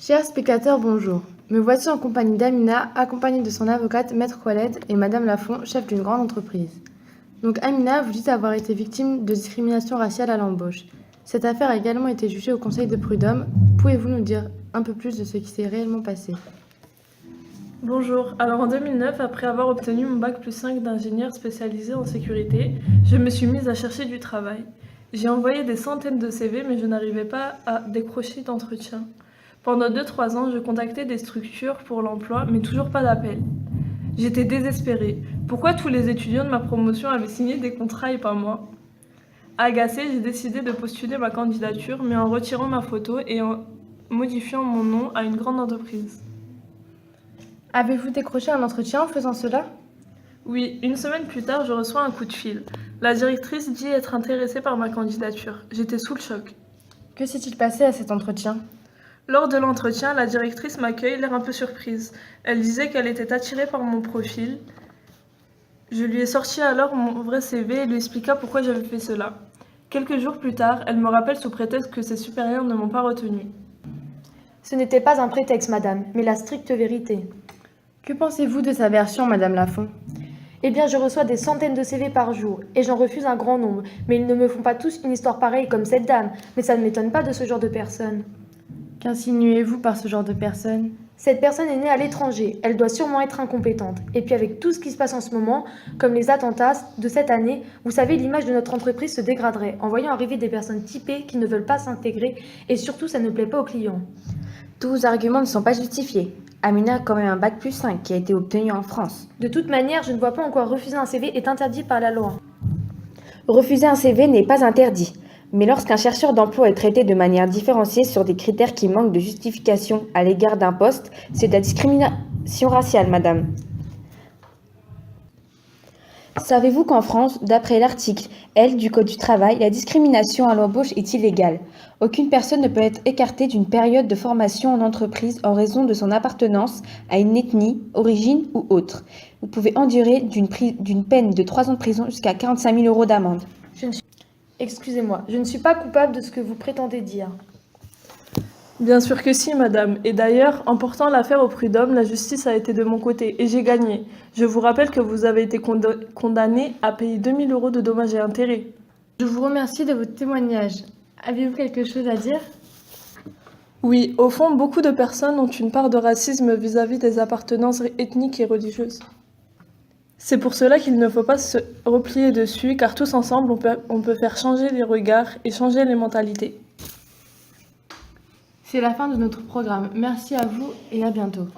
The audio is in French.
Chers spectateurs, bonjour. Me voici en compagnie d'Amina, accompagnée de son avocate, Maître Khaled, et Madame Lafont, chef d'une grande entreprise. Donc Amina, vous dites avoir été victime de discrimination raciale à l'embauche. Cette affaire a également été jugée au Conseil de prud'homme. Pouvez-vous nous dire un peu plus de ce qui s'est réellement passé? Bonjour, alors en 2009, après avoir obtenu mon bac plus 5 d'ingénieur spécialisé en sécurité, je me suis mise à chercher du travail. J'ai envoyé des centaines de CV mais je n'arrivais pas à décrocher d'entretien. Pendant 2-3 ans, je contactais des structures pour l'emploi mais toujours pas d'appel. J'étais désespérée. Pourquoi tous les étudiants de ma promotion avaient signé des contrats et pas moi? Agacée, j'ai décidé de postuler ma candidature mais en retirant ma photo et en modifiant mon nom à une grande entreprise. Avez-vous décroché un entretien en faisant cela? Oui, une semaine plus tard, je reçois un coup de fil. La directrice dit être intéressée par ma candidature. J'étais sous le choc. Que s'est-il passé à cet entretien? Lors de l'entretien, la directrice m'accueille, l'air un peu surprise. Elle disait qu'elle était attirée par mon profil. Je lui ai sorti alors mon vrai CV et lui expliqua pourquoi j'avais fait cela. Quelques jours plus tard, elle me rappelle sous prétexte que ses supérieurs ne m'ont pas retenue. Ce n'était pas un prétexte, madame, mais la stricte vérité. Que pensez-vous de sa version, Madame Lafont? Eh bien, je reçois des centaines de CV par jour, et j'en refuse un grand nombre, mais ils ne me font pas tous une histoire pareille comme cette dame, mais ça ne m'étonne pas de ce genre de personne. Qu'insinuez-vous par ce genre de personne? Cette personne est née à l'étranger, elle doit sûrement être incompétente. Et puis avec tout ce qui se passe en ce moment, comme les attentats de cette année, vous savez, l'image de notre entreprise se dégraderait en voyant arriver des personnes typées qui ne veulent pas s'intégrer, et surtout ça ne plaît pas aux clients. Tous vos arguments ne sont pas justifiés. Amina a quand même un bac plus 5 qui a été obtenu en France. De toute manière, je ne vois pas en quoi refuser un CV est interdit par la loi. Refuser un CV n'est pas interdit, mais lorsqu'un chercheur d'emploi est traité de manière différenciée sur des critères qui manquent de justification à l'égard d'un poste, c'est de la discrimination raciale, madame. Savez-vous qu'en France, d'après l'article L du Code du travail, la discrimination à l'embauche est illégale? Aucune personne ne peut être écartée d'une période de formation en entreprise en raison de son appartenance à une ethnie, origine ou autre. Vous pouvez endurer d'une peine de 3 ans de prison jusqu'à 45 000 € d'amende. Excusez-moi, je ne suis pas coupable de ce que vous prétendez dire. Bien sûr que si, madame. Et d'ailleurs, en portant l'affaire au prud'homme, la justice a été de mon côté et j'ai gagné. Je vous rappelle que vous avez été condamné à payer 2000 € de dommages et intérêts. Je vous remercie de votre témoignage. Avez-vous quelque chose à dire? Oui, au fond, beaucoup de personnes ont une part de racisme vis-à-vis des appartenances ethniques et religieuses. C'est pour cela qu'il ne faut pas se replier dessus, car tous ensemble, on peut faire changer les regards et changer les mentalités. C'est la fin de notre programme. Merci à vous et à bientôt.